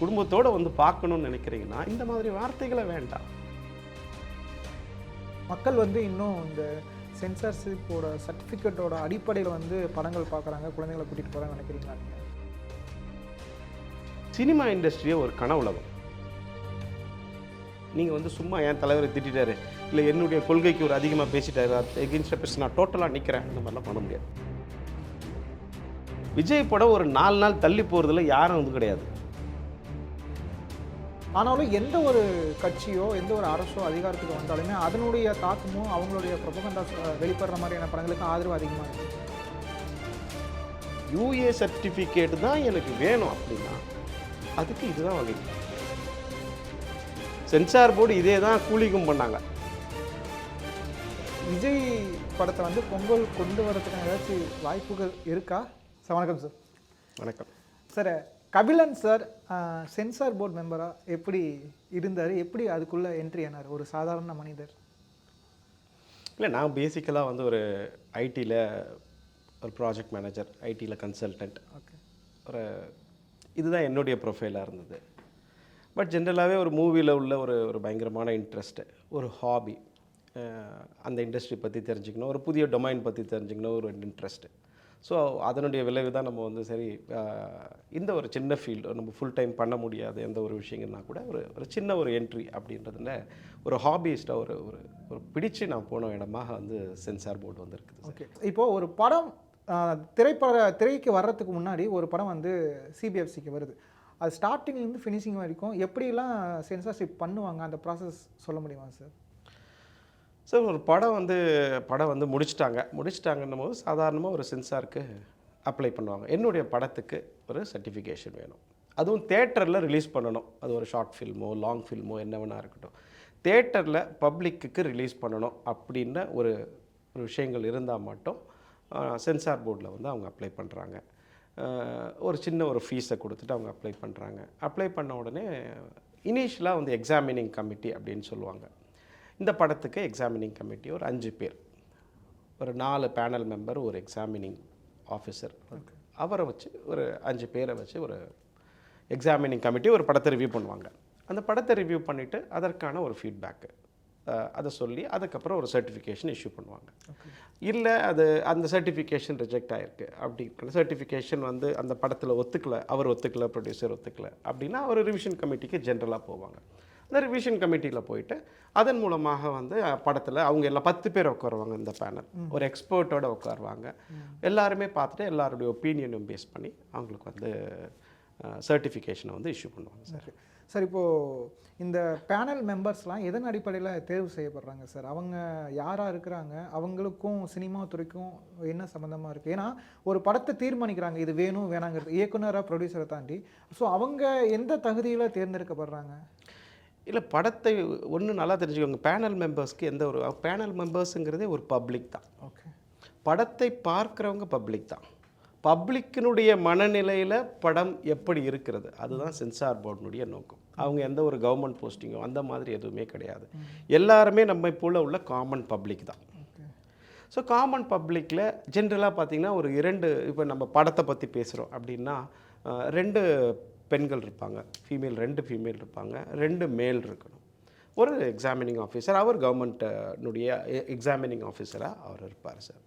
குடும்பத்தோடு வந்து பார்க்கணுன்னு நினைக்கிறீங்கன்னா இந்த மாதிரி வார்த்தைகளை வேண்டாம். மக்கள் வந்து இன்னும் இந்த சென்சார்ஷிப்போட சர்டிஃபிகேட்டோட அடிப்படையில் வந்து படங்கள் பார்க்குறாங்க, குழந்தைங்களை கூட்டிகிட்டு போகிறாங்க நினைக்கிறீங்களா நீங்கள்? சினிமா இண்டஸ்ட்ரியே ஒரு கனவுலகம். நீங்கள் வந்து சும்மா என் தலைவரை திட்டாரு, இல்லை என்னுடைய கொள்கைக்கு ஒரு அதிகமாக பேசிட்டாரு, எகென்ஸ்டாக பேசி நான் டோட்டலாக நிற்கிறேன், இந்த மாதிரிலாம் பண்ண முடியாது. விஜய் படம் ஒரு 4 நாள் தள்ளி போகிறதுல யாரும் வந்து கிடையாது. ஆனாலும் எந்த ஒரு கட்சியோ எந்த ஒரு அரசோ அதிகாரத்துக்கு வந்தாலுமே அதனுடைய தாக்கமும் அவங்களுடைய ப்ரொபகண்டா வெளிப்படுற மாதிரியான படங்களுக்கு ஆதரவு அதிகமாக இருக்குது. யூஏ சர்டிஃபிகேட் தான் எனக்கு வேணும் அப்படின்னா அதுக்கு இதுதான் வகை. சென்சார் போர்டு இதே தான் கூலிக்கும் பண்ணாங்க. விஜய் படத்தை வந்து பொங்கல் கொண்டு வரதுக்கான ஏதாச்சும் வாய்ப்புகள் இருக்கா? சார் வணக்கம் சார். வணக்கம் sir. Kapilan sir censor board மெம்பராக எப்படி இருந்தார், எப்படி அதுக்குள்ளே என்ட்ரி ஆனார் ஒரு சாதாரண மனிதர்? இல்லை, நான் பேசிக்கலாக வந்து ஒரு ஐடியில் ஒரு ப்ராஜெக்ட் மேனேஜர், ஐடியில் கன்சல்டன்ட். ஓகே. ஒரு இதுதான் என்னுடைய ப்ரொஃபைலாக இருந்தது. பட் ஜென்ரலாகவே ஒரு மூவியில் உள்ள ஒரு பயங்கரமான இன்ட்ரெஸ்ட்டு, ஒரு ஹாபி, அந்த இண்டஸ்ட்ரி பற்றி தெரிஞ்சுக்கணும், ஒரு புதிய டொமைன் பற்றி தெரிஞ்சுக்கணும், ஒரு இன்ட்ரெஸ்ட்டு. ஸோ அதனுடைய விளைவு தான் நம்ம வந்து சரி இந்த ஒரு சின்ன ஃபீல்டு நம்ம ஃபுல் டைம் பண்ண முடியாது எந்த ஒரு விஷயங்கள்னா கூட ஒரு சின்ன ஒரு என்ட்ரி அப்படின்றதுல ஒரு ஹாபியிஸ்ட்டாக ஒரு பிடிச்சு நான் போன இடமாக வந்து சென்சார் போர்டு வந்து இருக்குது. ஓகே. இப்போது ஒரு படம் திரைக்கு வர்றதுக்கு முன்னாடி ஒரு படம் வந்து சிபிஎஃப்சிக்கு வருது. அது ஸ்டார்டிங்லேருந்து ஃபினிஷிங் வரைக்கும் எப்படிலாம் சென்சார்ஷிப் பண்ணுவாங்க, அந்த ப்ராசஸ் சொல்ல முடியுமா சார்? சார், ஒரு படம் வந்து முடிச்சிட்டாங்கன்னும் போது சாதாரணமாக ஒரு சென்சாருக்கு அப்ளை பண்ணுவாங்க. என்னுடைய படத்துக்கு ஒரு சர்டிஃபிகேஷன் வேணும், அதுவும் தேட்டரில் ரிலீஸ் பண்ணணும். அது ஒரு ஷார்ட் ஃபில்மோ லாங் ஃபில்மோ என்ன வேணா இருக்கட்டும், தேட்டரில் பப்ளிக்கு ரிலீஸ் பண்ணணும் அப்படின்ற ஒரு விஷயங்கள் இருந்தால் மட்டும் சென்சார் போர்டில் வந்து அவங்க அப்ளை பண்ணுறாங்க. ஒரு சின்ன ஒரு ஃபீஸை கொடுத்துட்டு அவங்க அப்ளை பண்ணுறாங்க. அப்ளை பண்ண உடனே இனிஷியலாக வந்து எக்ஸாமினிங் கமிட்டி அப்படின்னு சொல்லுவாங்க. இந்த படத்துக்கு எக்ஸாமினிங் கமிட்டி ஒரு 5 பேர், ஒரு 4 பேனல் மெம்பர், ஒரு எக்ஸாமினிங் ஆஃபீஸர், அவரை வச்சு ஒரு 5 பேரை வச்சு ஒரு எக்ஸாமினிங் கமிட்டி ஒரு படத்தை ரிவ்யூ பண்ணுவாங்க. அந்த படத்தை ரிவ்யூ பண்ணிவிட்டு அதற்கான ஒரு ஃபீட்பேக்கு அதை சொல்லி அதுக்கப்புறம் ஒரு சர்டிஃபிகேஷன் இஷ்யூ பண்ணுவாங்க. இல்லை அந்த சர்டிஃபிகேஷன் ரிஜெக்ட் ஆகிருக்கு, அப்படி சர்டிஃபிகேஷன் வந்து அந்த படத்தில் அவர் ஒத்துக்கலை, ப்ரொடியூசர் ஒத்துக்கலை அப்படின்னா ஒரு ரிவிஷன் கமிட்டிக்கு ஜென்ரலாக போவாங்க. அந்த ரிவிஷன் கமிட்டியில் போயிட்டு அதன் மூலமாக வந்து படத்தில் அவங்க எல்லாம் 10 பேர் உட்காருவாங்க. இந்த பேனல் ஒரு எக்ஸ்பர்ட்டோட உட்காருவாங்க. எல்லாருமே பார்த்துட்டு எல்லாருடைய ஒப்பீனியனும் பேஸ் பண்ணி அவங்களுக்கு வந்து சர்டிஃபிகேஷனை வந்து இஷ்யூ பண்ணுவாங்க. சார், இப்போது இந்த பேனல் மெம்பர்ஸ்லாம் எதன் அடிப்படையில் தேர்வு செய்யப்படுறாங்க சார்? அவங்க யாராக இருக்கிறாங்க, அவங்களுக்கும் சினிமா துறைக்கும் என்ன சம்மந்தமாக இருக்குது? ஏன்னா ஒரு படத்தை தீர்மானிக்கிறாங்க, இது வேணும் வேணாங்கிறது இயக்குனராக ப்ரொடியூசரை தாண்டி. ஸோ அவங்க எந்த தகுதியில் தேர்ந்தெடுக்கப்படுறாங்க? இல்லை, படத்தை ஒன்று நல்லா தெரிஞ்சுக்கோங்க. பேனல் மெம்பர்ஸ்க்கு பேனல் மெம்பர்ஸுங்கிறதே ஒரு பப்ளிக் தான். ஓகே. படத்தை பார்க்குறவங்க பப்ளிக் தான். பப்ளிக்கினுடைய மனநிலையில் படம் எப்படி இருக்கிறது, அதுதான் சென்சார் போர்டினுடைய நோக்கம். அவங்க எந்த ஒரு கவர்மெண்ட் போஸ்டிங்கோ அந்த மாதிரி எதுவுமே கிடையாது. எல்லாருமே நம்ம போல் உள்ள காமன் பப்ளிக் தான். ஸோ காமன் பப்ளிக்கில் ஜென்ரலாக பார்த்திங்கன்னா ஒரு 2 இப்போ நம்ம படத்தை பற்றி பேசுகிறோம் அப்படின்னா 2 பெண்கள் இருப்பாங்க, 2 ஃபீமேல் இருப்பாங்க, 2 மேல் இருக்கணும். ஒரு எக்ஸாமினிங் ஆஃபீஸர், அவர் கவர்மெண்ட்டுடைய எக்ஸாமினிங் ஆஃபீஸராக அவர் இருப்பார் சார்.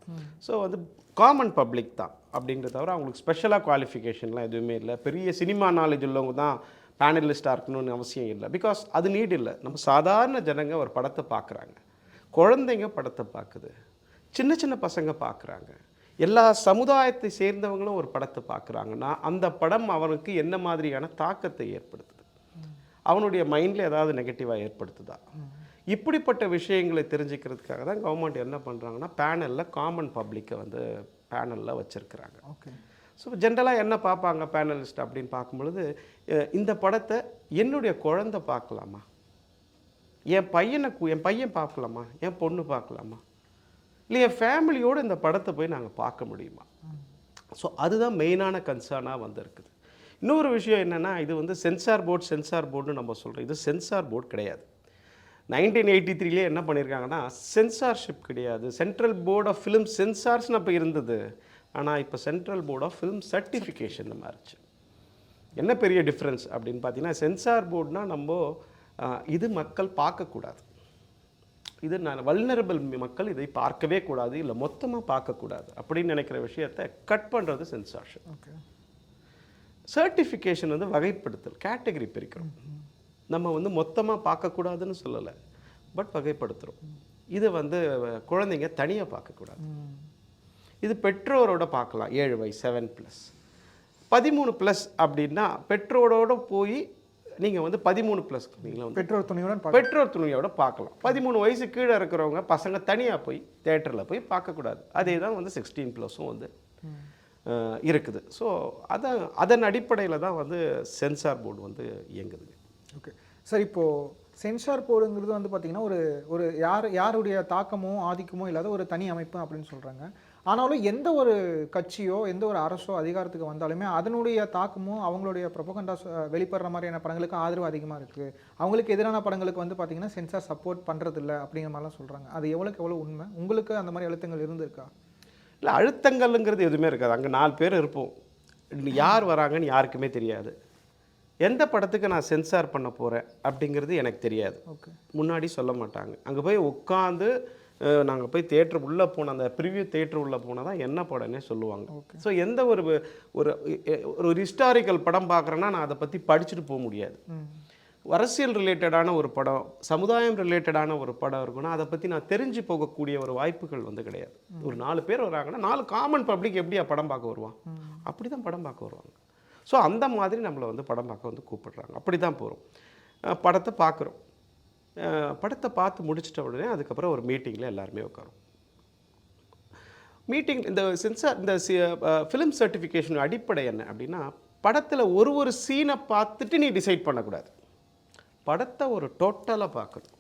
ஸோ வந்து காமன் பப்ளிக் தான் அப்படின்றத தவிர அவங்களுக்கு ஸ்பெஷலாக குவாலிஃபிகேஷன்லாம் எதுவுமே இல்லை. பெரிய சினிமா நாலேஜ் உள்ளவங்க தான் பேனலிஸ்ட்டாக இருக்கணும்னு அவசியம் இல்லை. பிகாஸ் அது நீட் இல்லை. நம்ம சாதாரண ஜனங்க ஒரு படத்தை பார்க்குறாங்க, குழந்தைங்க படத்தை பார்க்குது, சின்ன சின்ன பசங்க பார்க்குறாங்க, எல்லா சமுதாயத்தை சேர்ந்தவங்களும் ஒரு படத்தை பார்க்குறாங்கன்னா அந்த படம் அவனுக்கு என்ன மாதிரியான தாக்கத்தை ஏற்படுத்துது, அவனுடைய மைண்டில் ஏதாவது நெகட்டிவாக ஏற்படுத்துதா, இப்படிப்பட்ட விஷயங்களை தெரிஞ்சுக்கிறதுக்காக தான் கவர்மெண்ட் என்ன பண்ணுறாங்கன்னா பேனலில் காமன் பப்ளிக்கை வந்து பேனலில் வச்சுருக்கிறாங்க. ஓகே. ஸோ ஜென்ரலாக என்ன பார்ப்பாங்க பேனலிஸ்ட் அப்படின்னு பார்க்கும்பொழுது, இந்த படத்தை என்னுடைய குழந்தை பார்க்கலாமா, என் பையன் பார்க்கலாமா, என் பொண்ணு பார்க்கலாமா, இல்லை என் ஃபேமிலியோடு இந்த படத்தை போய் நாங்கள் பார்க்க முடியுமா? ஸோ அதுதான் மெயினான கன்சர்னாக வந்து இருக்குது. இன்னொரு விஷயம் என்னென்னா, இது வந்து சென்சார் போர்டுன்னு நம்ம சொல்கிறோம். இது சென்சார் போர்டு கிடையாது. 1983 என்ன பண்ணியிருக்காங்கன்னா சென்சார்ஷிப் கிடையாது. சென்ட்ரல் போர்ட் ஆஃப் ஃபிலிம் சென்சார்ஸ்னு அப்போ இருந்தது. ஆனால் இப்போ central board of film certification மாறிச்சு. என்ன பெரிய டிஃப்ரென்ஸ் அப்படின்னு பார்த்தீங்கன்னா, சென்சார் போர்டுனா நம்ம இது மக்கள் பார்க்கக்கூடாது, இது வல்னரபிள் மக்கள் இதை பார்க்கவே கூடாது, இல்லை மொத்தமாக பார்க்கக்கூடாது அப்படின்னு நினைக்கிற விஷயத்தை கட் பண்ணுறது சென்சார்ஷிப். ஓகே. சர்டிஃபிகேஷன் வந்து வகைப்படுத்தல், கேட்டகரி பிரிக்கிறோம். நம்ம வந்து மொத்தமாக பார்க்கக்கூடாதுன்னு சொல்லலை, பட் வகைப்படுத்துகிறோம். இதை வந்து குழந்தைங்க தனியாக பார்க்கக்கூடாது. இது பெற்றோரோட பார்க்கலாம். 7 வயசு 7+. 13+ அப்படின்னா பெற்றோரோட போய் நீங்கள் வந்து 13+ நீங்களே வந்து பெற்றோர் துணியோட பார்க்கலாம். 13 வயசு கீழே இருக்கிறவங்க பசங்க தனியாக போய் தேட்டரில் போய் பார்க்கக்கூடாது. அதே தான் வந்து 16+ம் வந்து இருக்குது. ஸோ அதன் அடிப்படையில் தான் வந்து சென்சார் போர்டு வந்து இயங்குதுங்க. ஓகே சார், இப்போது சென்சார் போர்டுங்கிறது வந்து பார்த்திங்கன்னா ஒரு யாருடைய தாக்கமோ ஆதிக்கமோ இல்லாத ஒரு தனி அமைப்பு அப்படின்னு சொல்கிறாங்க. ஆனாலும் எந்த ஒரு கட்சியோ எந்த ஒரு அரசோ அதிகாரத்துக்கு வந்தாலுமே அதனுடைய தாக்கமும் அவங்களுடைய ப்ரொபகண்டா வெளிப்படுற மாதிரியான படங்களுக்கு ஆதரவு அதிகமாக இருக்குது. அவங்களுக்கு எதிரான படங்களுக்கு வந்து பார்த்திங்கன்னா சென்சார் சப்போர்ட் பண்ணுறதில்ல அப்படிங்கிற மாதிரிலாம் சொல்கிறாங்க. அது எவ்வளோ உண்மை? உங்களுக்கு அந்த மாதிரி அழுத்தங்கள் இருந்திருக்கா? இல்லை, அழுத்தங்கள்ங்கிறது எதுவுமே இருக்காது. அங்கே 4 பேர் இருப்போம். யார் வராங்கன்னு யாருக்குமே தெரியாது. எந்த படத்துக்கு நான் சென்சார் பண்ண போகிறேன் அப்படிங்கிறது எனக்கு தெரியாது. ஓகே. முன்னாடி சொல்ல மாட்டாங்க. அங்கே போய் உட்காந்து நாங்கள் போய் தேட்டர் உள்ளே போன அந்த ப்ரிவ்யூ தேட்டர் உள்ளே போனால் தான் என்ன படம்னே சொல்லுவாங்க. ஸோ எந்த ஒரு ஒரு ஹிஸ்டாரிக்கல் படம் பார்க்குறேன்னா நான் அதை பற்றி படிச்சுட்டு போக முடியாது. அரசியல் ரிலேட்டடான ஒரு படம், சமுதாயம் ரிலேட்டடான ஒரு படம் இருக்குன்னா அதை பற்றி நான் தெரிஞ்சு போகக்கூடிய ஒரு வாய்ப்புகள் வந்து கிடையாது. ஒரு 4 பேர் வராங்கன்னா 4 காமன் பப்ளிக் எப்படியா படம் பார்க்க வருவான்? அப்படி தான் படம் பார்க்க வருவாங்க. ஸோ அந்த மாதிரி நம்மளை வந்து படம் பார்க்க வந்து கூப்பிடுறாங்க. அப்படி தான் போகிறோம். படத்தை பார்க்குறோம். படத்தை பார்த்து முடிச்சிட்ட உடனே அதுக்கப்புறம் ஒரு மீட்டிங்கில் எல்லாருமே உட்காரும். மீட்டிங் இந்த சென்சார் இந்த ஃபிலிம் சர்டிஃபிகேஷன் அடிப்படை என்ன அப்படின்னா, படத்தில் ஒரு சீனை பார்த்துட்டு நீ டிசைட் பண்ணக்கூடாது. படத்தை ஒரு டோட்டலாக பார்க்கணும்.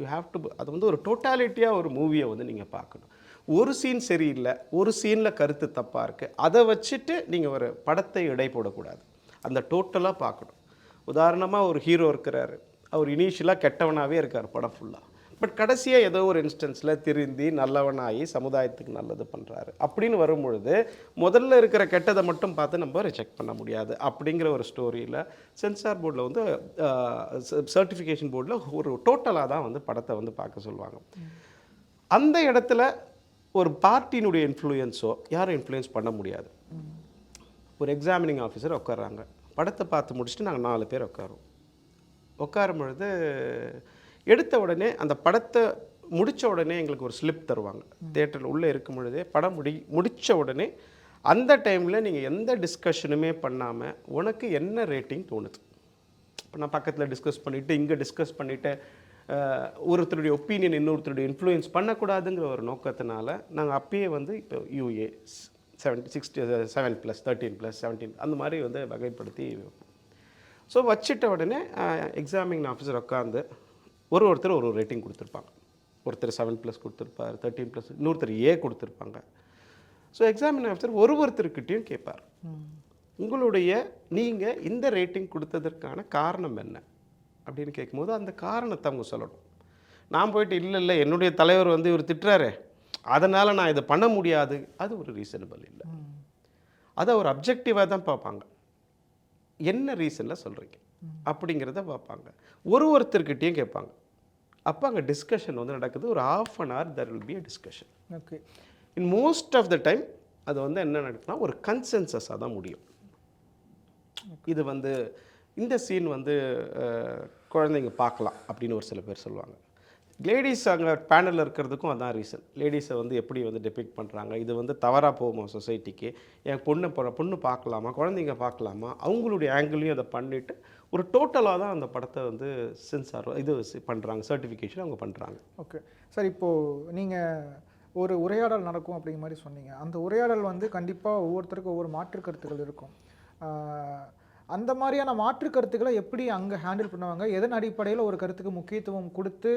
யூ ஹாவ் டு அது வந்து ஒரு டோட்டாலிட்டியாக ஒரு மூவியை வந்து நீங்கள் பார்க்கணும். ஒரு சீன் சரியில்லை, ஒரு சீனில் கருத்து தப்பாக இருக்குது, அதை வச்சுட்டு நீங்கள் ஒரு படத்தை எடை போடக்கூடாது. அந்த டோட்டலாக பார்க்கணும். உதாரணமாக ஒரு ஹீரோ இருக்கிறாரு, அவர் இனிஷியலாக கெட்டவனாகவே இருக்கார் படம் ஃபுல்லாக. பட் கடைசியாக ஏதோ ஒரு இன்ஸ்டன்ஸில் திருந்தி நல்லவனாகி சமுதாயத்துக்கு நல்லது பண்ணுறாரு அப்படின்னு வரும்பொழுது முதல்ல இருக்கிற கெட்டதை மட்டும் பார்த்து நம்ம ரிஜெக்ட் பண்ண முடியாது. அப்படிங்கிற ஒரு ஸ்டோரியில் சென்சார் போர்டில் வந்து சர்டிஃபிகேஷன் போர்டில் ஒரு டோட்டலாக தான் வந்து படத்தை வந்து பார்க்க சொல்லுவாங்க. அந்த இடத்துல ஒரு பார்ட்டியினுடைய இன்ஃப்ளூயன்ஸோ யாரும் இன்ஃப்ளூயன்ஸ் பண்ண முடியாது. ஒரு எக்ஸாமினிங் ஆஃபீஸர் உட்கார்றாங்க. படத்தை பார்த்து முடிச்சுட்டு நாங்கள் 4 பேர் உட்காரும் பொழுது எடுத்த உடனே அந்த படத்தை முடித்த உடனே எங்களுக்கு ஒரு ஸ்லிப் தருவாங்க. தேட்டரில் உள்ளே இருக்கும் பொழுதே படம் முடித்த உடனே அந்த டைமில் நீங்கள் எந்த டிஸ்கஷனுமே பண்ணாமல் உனக்கு என்ன ரேட்டிங் தோணுது. இப்போ நான் பக்கத்தில் டிஸ்கஸ் பண்ணிவிட்டு இங்கே டிஸ்கஸ் பண்ணிவிட்டு ஒருத்தருடைய ஒப்பீனியன் இன்னொருத்தருடைய இன்ஃப்ளூயன்ஸ் பண்ணக்கூடாதுங்கிற ஒரு நோக்கத்தினால நாங்கள் அப்பயே வந்து இப்போ UA 7+, 13+, 17 அந்த மாதிரி வந்து வகைப்படுத்தி வைப்போம். ஸோ வச்சிட்ட உடனே எக்ஸாமினிங் ஆஃபீஸர் உட்காந்து ஒருத்தர் ஒரு ரேட்டிங் கொடுத்துருப்பாங்க. ஒருத்தர் 7+ கொடுத்துருப்பார், 13+, இன்னொருத்தர் A கொடுத்துருப்பாங்க. ஸோ எக்ஸாமினிங் ஆஃபீஸர் ஒருத்தருக்கிட்டையும் கேட்பார், உங்களுடைய நீங்கள் இந்த ரேட்டிங் கொடுத்ததற்கான காரணம் என்ன அப்படின்னு கேட்கும்போது அந்த காரணத்தை அவங்க சொல்லணும். நான் போயிட்டு இல்லை என்னுடைய தலைவர் வந்து இவர் திட்டுறாரு அதனால் நான் இதை பண்ண முடியாது, அது ஒரு ரீசனபிள் இல்லை. அதை ஒரு அப்ஜெக்டிவாக தான் பார்ப்பாங்க. என்ன ரீசனில் சொல்கிறீங்க அப்படிங்கிறத பார்ப்பாங்க. ஒருத்தர்கிட்டையும் கேட்பாங்க. அப்போ அங்கே டிஸ்கஷன் வந்து நடக்குது. ஒரு ½ an hour there will be a discussion. Okay. In most of the time அது வந்து என்ன நடக்குதுன்னா ஒரு கன்சென்சஸாக தான் முடியும். இது வந்து இந்த சீன் வந்து குழந்தைங்க பார்க்கலாம் அப்படின்னு ஒரு சில பேர் சொல்லுவாங்க. லேடிஸ் அங்கே பேனலில் இருக்கிறதுக்கும் அதான் ரீசன். லேடிஸை வந்து எப்படி வந்து டெபிக்ட் பண்ணுறாங்க, இது வந்து தவறாக போகுமா சொசைட்டிக்கு, என் பொண்ணு பார்க்கலாமா, குழந்தைங்க பார்க்கலாமா, அவங்களுடைய ஆங்கிளையும் அதை பண்ணிவிட்டு ஒரு டோட்டலாக தான் அந்த படத்தை வந்து சென்சார் இது பண்ணுறாங்க, சர்டிஃபிகேஷன் அவங்க பண்ணுறாங்க. ஓகே சார், இப்போது நீங்கள் ஒரு உரையாடல் நடக்கும் அப்படிங்கிற மாதிரி சொன்னீங்க. அந்த உரையாடல் வந்து கண்டிப்பாக ஒவ்வொருத்தருக்கும் ஒவ்வொரு மாற்று கருத்துக்கள் இருக்கும். அந்த மாதிரியான மாற்று கருத்துக்களை எப்படி அங்கே ஹேண்டில் பண்ணுவாங்க? எதன் அடிப்படையில் ஒரு கருத்துக்கு முக்கியத்துவம் கொடுத்து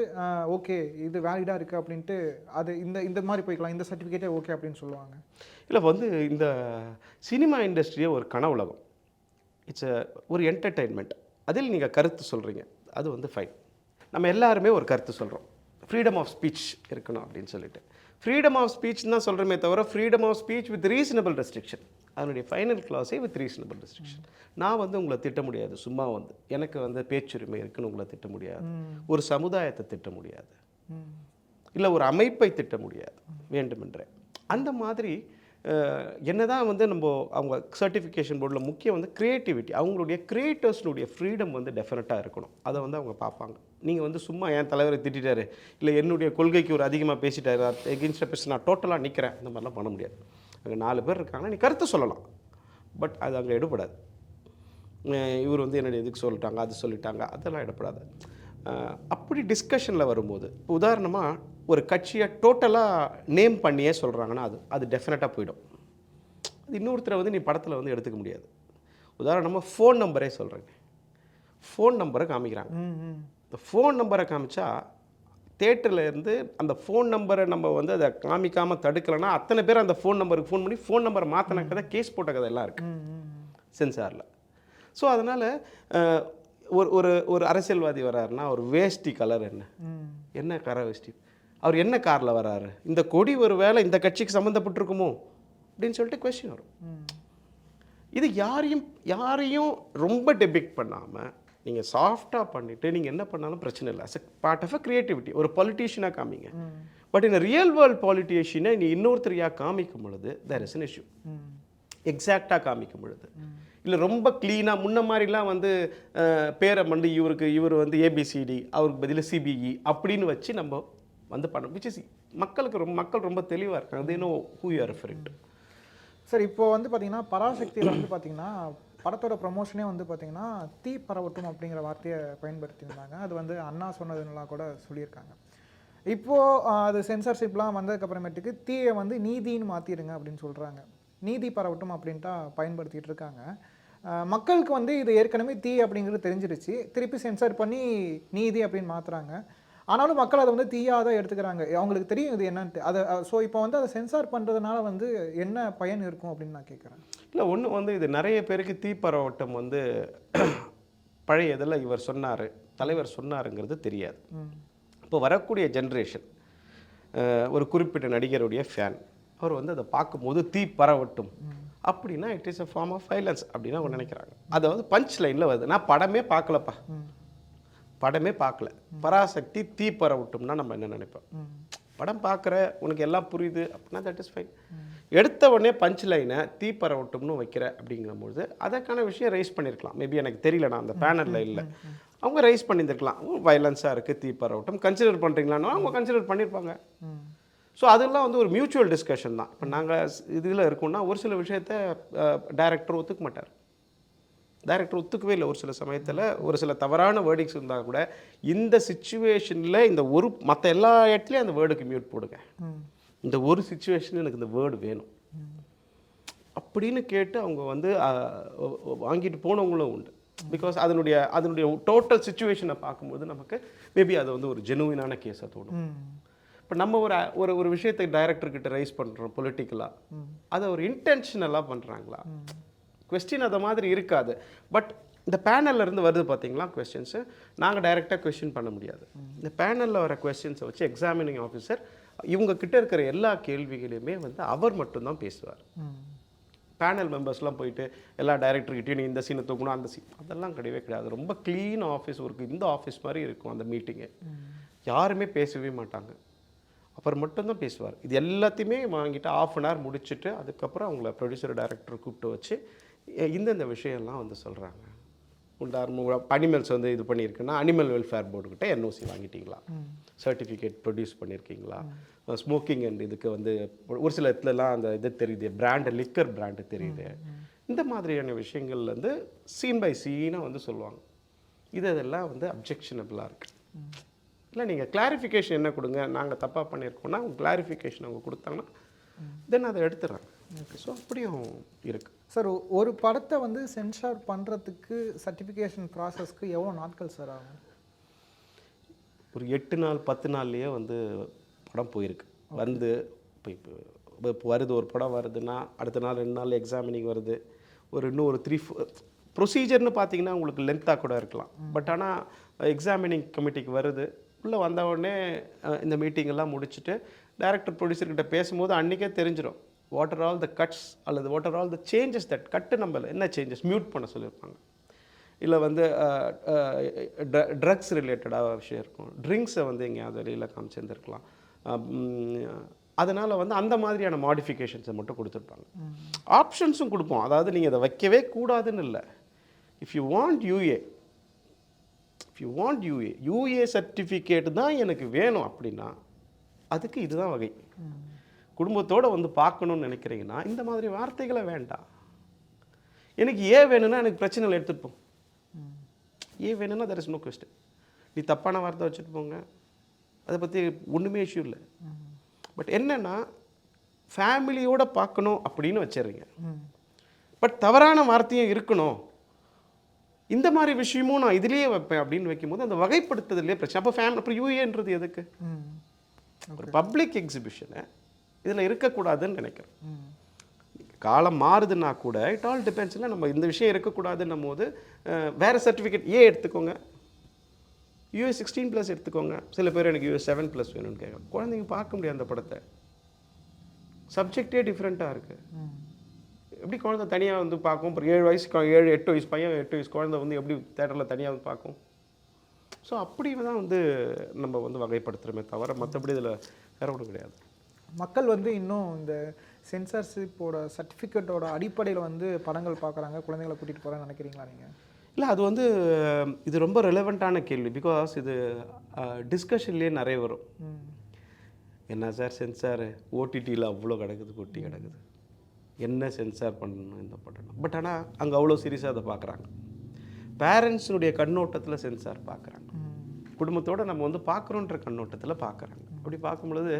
ஓகே இது வேலிடாக இருக்குது அப்படின்ட்டு அது இந்த மாதிரி போய்க்கலாம், இந்த சர்டிஃபிகேட்டே ஓகே அப்படின்னு சொல்லுவாங்க? இல்லை வந்து இந்த சினிமா இண்டஸ்ட்ரியே ஒரு கனவுலகம். இட்ஸ் ஒரு என்டர்டெயின்மெண்ட். அதில் நீங்கள் கருத்து சொல்கிறீங்க, அது வந்து ஃபைன். நம்ம எல்லாருமே ஒரு கருத்து சொல்கிறோம். ஃப்ரீடம் ஆஃப் ஸ்பீச் இருக்கணும் அப்படின்னு சொல்லிட்டு. ஃப்ரீடம் ஆஃப் ஸ்பீச் தான் சொல்கிறோமே தவிர freedom of speech with reasonable restriction, அதனுடைய ஃபைனல் கிளாஸே வித் ரீசனபிள் ரெஸ்ட்ரிக்ஷன். நான் வந்து உங்களை திட்ட முடியாது, சும்மா வந்து எனக்கு வந்து பேச்சுரிமை இருக்குன்னு உங்களை திட்ட முடியாது, ஒரு சமுதாயத்தை திட்ட முடியாது, இல்லை ஒரு அமைப்பை திட்ட முடியாது வேண்டுமென்றே. அந்த மாதிரி என்னதான் வந்து நம்ம அவங்க சர்டிஃபிகேஷன் போர்டில் முக்கியம் வந்து க்ரியேட்டிவிட்டி, அவங்களுடைய க்ரியேட்டர்ஸ்னுடைய ஃப்ரீடம் வந்து டெஃபினட்டாக இருக்கணும். அதை வந்து அவங்க பார்ப்பாங்க. நீங்கள் வந்து சும்மா என் தலைவரை திட்டாரு, இல்லை என்னுடைய கொள்கைக்கு ஒரு அதிகமாக பேசிட்டாரு, எகென்ஸ்டாக பேசி நான் டோட்டலாக நிற்கிறேன், இந்த மாதிரிலாம் பண்ண முடியாது. அங்கே 4 பேர் இருக்காங்கன்னா நீ கருத்து சொல்லலாம், பட் அது அங்கே எடுபடாது. இவர் வந்து என்னுடைய இதுக்கு சொல்லிட்டாங்க, அது சொல்லிட்டாங்க, அதெல்லாம் எடுப்படாது. அப்படி டிஸ்கஷனில் வரும்போது இப்போ உதாரணமாக ஒரு கட்சியை டோட்டலாக நேம் பண்ணியே சொல்கிறாங்கன்னா அது டெஃபினட்டாக போயிடும். அது இன்னொருத்தரை வந்து நீ படத்தில் வந்து எடுத்துக்க முடியாது. உதாரணமாக ஃபோன் நம்பரே சொல்கிறேங்க, ஃபோன் நம்பரை காமிக்கிறாங்க. இந்த ஃபோன் நம்பரை காமிச்சா தேட்டரில் இருந்து அந்த ஃபோன் நம்பரை நம்ம வந்து அதை காமிக்காமல் தடுக்கலைன்னா அத்தனை பேர் அந்த ஃபோன் நம்பருக்கு ஃபோன் பண்ணி ஃபோன் நம்பரை மாற்றின கதை, கேஸ் போட்ட கதை எல்லாம் இருக்குது சென்சாரில். ஸோ அதனால் ஒரு அரசியல்வாதி வர்றாருன்னா ஒரு வேஷ்டி கலர் என்ன கரை வேஷ்டி, அவர் என்ன காரில் வர்றாரு, இந்த கொடி ஒரு வேளை இந்த கட்சிக்கு சம்மந்தப்பட்டிருக்குமோ அப்படின்னு சொல்லிட்டு கொஸ்டின் வரும். இது யாரையும் ரொம்ப டெபிக்ட் பண்ணாமல் நீங்கள் சாஃப்டாக பண்ணிவிட்டு நீங்கள் என்ன பண்ணாலும் பிரச்சனை இல்லை. As a part of a creativity ஒரு பொலிட்டீஷியனாக காமிங்க. பட் இந்த ரியல் வேர்ல்ட் பாலிட்டிஷியனை நீ இன்னொருத்தரையாக காமிக்கும் பொழுது தேர் இஸ் அன் இஷ்யூ. எக்ஸாக்டாக காமிக்கும் பொழுது இல்லை ரொம்ப க்ளீனாக முன்ன மாதிரிலாம் வந்து பேரை வந்து இவர் வந்து ஏபிசிடி, அவருக்கு பதில் சிபிஇ அப்படின்னு வச்சு நம்ம வந்து பண்ணோம். விச் இஸ் மக்கள் ரொம்ப தெளிவாக இருக்காங்க. அது இன்னும் who you are referring to. Sir இப்போ வந்து பார்த்தீங்கன்னா பராசக்தியில் வந்து பார்த்தீங்கன்னா படத்தோட ப்ரமோஷனே வந்து பார்த்தீங்கன்னா தீ பரவட்டும் அப்படிங்கிற வார்த்தையை பயன்படுத்தியிருந்தாங்க. அது வந்து அண்ணா சொன்னதுன்னெலாம் கூட சொல்லியிருக்காங்க. இப்போது அது சென்சார்ஷிப்லாம் வந்ததுக்கப்புறமேட்டுக்கு தீயை வந்து நீதின்னு மாற்றிடுங்க அப்படின்னு சொல்கிறாங்க. நீதி பரவட்டும் அப்படின்ட்டா பயன்படுத்திகிட்டு இருக்காங்க. மக்களுக்கு வந்து இது ஏற்கனவே தீ அப்படிங்கிறது தெரிஞ்சிருச்சு, திருப்பி சென்சார் பண்ணி நீதி அப்படின்னு மாற்றுறாங்க. ஆனாலும் மக்கள் அதை வந்து தீயாக தான் எடுத்துக்கிறாங்க, அவங்களுக்கு தெரியும் இது என்னன்ட்டு. அதை ஸோ இப்போ வந்து அதை சென்சார் பண்ணுறதுனால வந்து என்ன பயன் இருக்கும் அப்படின்னு நான் கேட்குறேன். இல்லை ஒன்று வந்து இது நிறைய பேருக்கு தீ பரவட்டம் வந்து பழைய இதில் இவர் சொன்னார், தலைவர் சொன்னாருங்கிறது தெரியாது. இப்போ வரக்கூடிய ஜென்ரேஷன் ஒரு குறிப்பிட்ட நடிகருடைய ஃபேன், அவர் வந்து அதை பார்க்கும்போது தீ பரவட்டும் அப்படின்னா it is a form of violence அப்படின்னு அவங்க நினைக்கிறாங்க. அதாவது பஞ்ச் லைனில் வருது. நான் படமே பார்க்கலப்பா, படமே பார்க்கல, பராசக்தி தீ பரவட்டும்னா நம்ம என்ன நினைப்போம்? படம் பார்க்குற உனக்கு எல்லாம் புரியுது அப்படின்னா தட் இஸ் ஃபைன். எடுத்த உடனே பஞ்ச் லைனை தீ பரவட்டும்னு வைக்கிற அப்படிங்கும்போது அதற்கான விஷயம் ரைஸ் பண்ணியிருக்கலாம். மேபி எனக்கு தெரியல, நான் அந்த பேனலில் இல்லை, அவங்க ரைஸ் பண்ணியிருந்துருக்கலாம். வயலன்ஸாக இருக்குது, தீ பரவட்டும் கன்சிடர் பண்ணுறீங்களான்னா அவங்க கன்சிடர் பண்ணியிருப்பாங்க. ஸோ அதெல்லாம் வந்து ஒரு மியூச்சுவல் டிஸ்கஷன் தான். இப்போ நாங்கள் இதில் இருக்கோம்னா ஒரு சில விஷயத்தை டைரக்டர் ஒத்துக்க மாட்டார், டைரக்டர் ஒத்துக்கவே இல்லை. ஒரு சில சமயத்தில் ஒரு சில தவறான வேர்டிங்ஸ் இருந்தால் கூட இந்த சுச்சுவேஷனில் இந்த ஒரு மற்ற எல்லா இடத்துலையும் அந்த வேர்டுக்கு மியூட் போடுங்க, இந்த ஒரு சுச்சுவேஷன் எனக்கு இந்த வேர்டு வேணும் அப்படின்னு கேட்டு அவங்க வந்து வாங்கிட்டு போனவங்களும் உண்டு. பிகாஸ் அதனுடைய டோட்டல் சுச்சுவேஷனை பார்க்கும்போது நமக்கு மேபி அது வந்து ஒரு ஜெனுவினான கேஸாக தோணும். இப்போ நம்ம ஒரு விஷயத்தை டைரக்டர்கிட்ட ரைஸ் பண்ணுறோம் பொலிட்டிக்கலாக, அதை ஒரு இன்டென்ஷனலாக பண்ணுறாங்களா? கொஸ்டின் அதை மாதிரி இருக்காது. பட் இந்த பேனலில் இருந்து வருது பார்த்தீங்களா கொஸ்டின்ஸு, நாங்கள் டைரெக்டாக கொஸ்டின் பண்ண முடியாது. இந்த பேனலில் வர கொஸ்டின்ஸை வச்சு எக்ஸாமினிங் ஆஃபீஸர் இவங்க கிட்ட இருக்கிற எல்லா கேள்விகளையுமே வந்து அவர் மட்டும்தான் பேசுவார். பேனல் மெம்பர்ஸ்லாம் போயிட்டு எல்லா டைரக்டர்கிட்டையும் நீ இந்த சீனை தூக்கணும் அந்த சீன் அதெல்லாம் கிடையவே கிடையாது. ரொம்ப க்ளீன் ஆஃபீஸ் ஒர்க்கு, இந்த ஆஃபீஸ் மாதிரி இருக்கும் அந்த மீட்டிங்கு. யாருமே பேசவே மாட்டாங்க, அவர் மட்டும்தான் பேசுவார். இது எல்லாத்தையுமே வாங்கிட்டு ½ அன் ஹவர் முடிச்சுட்டு அதுக்கப்புறம் அவங்கள ப்ரொடியூசர் டைரக்டர் கூப்பிட்டு வச்சு இந்தந்த விஷயம்லாம் வந்து சொல்கிறாங்க. உதாரணம் அனிமல்ஸ் வந்து இது பண்ணியிருக்குன்னா அனிமல் வெல்ஃபேர் போர்டுக்கிட்ட NOC வாங்கிட்டீங்களா, சர்டிஃபிகேட் ப்ரொடியூஸ் பண்ணியிருக்கீங்களா, ஸ்மோக்கிங் அண்ட் இதுக்கு வந்து ஒரு சில இடத்துலலாம் அந்த இது தெரியுது, பிராண்டு லிக்கர் பிராண்டு தெரியுது. இந்த மாதிரியான விஷயங்கள்லேருந்து சீன் பை சீனாக வந்து சொல்லுவாங்க. இதெல்லாம் வந்து அப்ஜெக்ஷனபிளாக இருக்குது. இல்லை நீங்கள் கிளாரிஃபிகேஷன் என்ன கொடுங்க, நாங்கள் தப்பாக பண்ணியிருக்கோம்னா கிளாரிஃபிகேஷன் அவங்க கொடுத்தாங்கன்னா தென் அதை எடுத்துடுறாங்க. ஸோ அப்படியும் இருக்குது. சார் ஒரு படத்தை வந்து சென்சார் பண்ணுறதுக்கு சர்டிஃபிகேஷன் ப்ராசஸ்க்கு எவ்வளோ நாட்கள் சார் ஆகும்? ஒரு 8 நாள் 10 நாள்லேயே வந்து படம் போயிருக்கு. வந்து இப்போ வருது, ஒரு படம் வருதுன்னா அடுத்த நாள் 2 நாள் எக்ஸாமினிங் வருது. இன்னும் ஒரு 3-4 ப்ரொசீஜர்னு பார்த்தீங்கன்னா உங்களுக்கு லென்த்தாக கூட இருக்கலாம். பட் ஆனால் எக்ஸாமினிங் கமிட்டிக்கு வருது, உள்ளே வந்த உடனே இந்த மீட்டிங்கெல்லாம் முடிச்சுட்டு டைரக்டர் ப்ரொடியூசர்கிட்ட பேசும்போது அன்றைக்கே தெரிஞ்சிடும் what are all the cuts அல்லது what are all the changes that cut நம்மள என்ன சேஞ்சஸ் மியூட் பண்ண சொல்லியிருப்பாங்க. இல்லை வந்து ட்ரக்ஸ் ரிலேட்டடாக விஷயம் இருக்கும், ட்ரிங்க்ஸை வந்து எங்கேயாவது வெளியில் காமிச்சிருந்துருக்கலாம். அதனால் வந்து அந்த மாதிரியான மாடிஃபிகேஷன்ஸை மட்டும் கொடுத்துருப்பாங்க. ஆப்ஷன்ஸும் கொடுப்போம், அதாவது நீங்கள் இதை வைக்கவே கூடாதுன்னு இல்லை. If you want UA certificate தான் எனக்கு வேணும் அப்படின்னா அதுக்கு இதுதான் வகை. குடும்பத்தோடு வந்து பார்க்கணுன்னு நினைக்கிறீங்கன்னா இந்த மாதிரி வார்த்தைகளை வேண்டாம். எனக்கு ஏன் வேணும்னா எனக்கு பிரச்சனைகள் எடுத்துகிட்டு போ, ஏன் வேணும்னா there is no question. நீ தப்பான வார்த்தை வச்சுட்டு போங்க, அதை பற்றி ஒன்றுமே இஷ்யூ இல்லை. பட் என்னென்னா ஃபேமிலியோடு பார்க்கணும் அப்படின்னு வச்சிடுறீங்க, பட் தவறான வார்த்தையும் இருக்கணும், இந்த மாதிரி விஷயமும் நான் இதுலேயே வைப்பேன் அப்படின்னு வைக்கும்போது அந்த வகைப்படுத்துதலே பிரச்சனை. அப்போ அப்புறம் யூஏன்றது எதுக்கு? ஒரு பப்ளிக் எக்ஸிபிஷனை இதில் இருக்கக்கூடாதுன்னு நினைக்கிறேன். காலம் மாறுதுன்னா கூட இட் ஆல் டிபெண்ட்ஸ். இல்லை நம்ம இந்த விஷயம் இருக்கக்கூடாதுன்னும் போது வேறு சர்டிஃபிகேட் எடுத்துக்கோங்க, US 16+ எடுத்துக்கோங்க. சில பேர் எனக்கு US 7+ வேணும்னு கேட்குறேன். குழந்தைங்க பார்க்க முடியாது அந்த படத்தை, சப்ஜெக்டே டிஃப்ரெண்ட்டாக இருக்குது. எப்படி குழந்தை தனியாக வந்து பார்க்கும்? அப்புறம் 7 வயசு 8 வயசு பையன் 8 வயசு குழந்தை வந்து எப்படி தேட்டரில் தனியாக வந்து பார்க்கும்? ஸோ அப்படி தான் வந்து நம்ம வந்து வகைப்படுத்துகிறோமே தவிர மற்றபடி இதில் வேற ஒன்றும் கிடையாது. மக்கள் வந்து இன்னும் இந்த சென்சார்ஷிப்போட சர்டிஃபிகேட்டோட அடிப்படையில் வந்து படங்கள் பார்க்குறாங்க, குழந்தைகளை கூட்டிகிட்டு போகிறான்னு நினைக்கிறீங்களா நீங்கள்? இல்லை, அது வந்து இது ரொம்ப ரெலவெண்ட்டான கேள்வி. பிகாஸ் இது டிஸ்கஷன்லேயே நிறைய வரும். என்ன சார் சென்சார் ஓடிடியில் அவ்வளோ கொட்டி கிடக்குது, என்ன சென்சார் பண்ணணும் இந்த பண்ணணும். பட் ஆனால் அங்கே அவ்வளோ சீரியஸாக அதை பார்க்குறாங்க. பேரண்ட்ஸினுடைய கண்ணோட்டத்தில் சென்சார் பார்க்குறாங்க, குடும்பத்தோடு நம்ம வந்து பார்க்குறோன்ற கண்ணோட்டத்தில் பார்க்குறாங்க. அப்படி பார்க்கும்பொழுது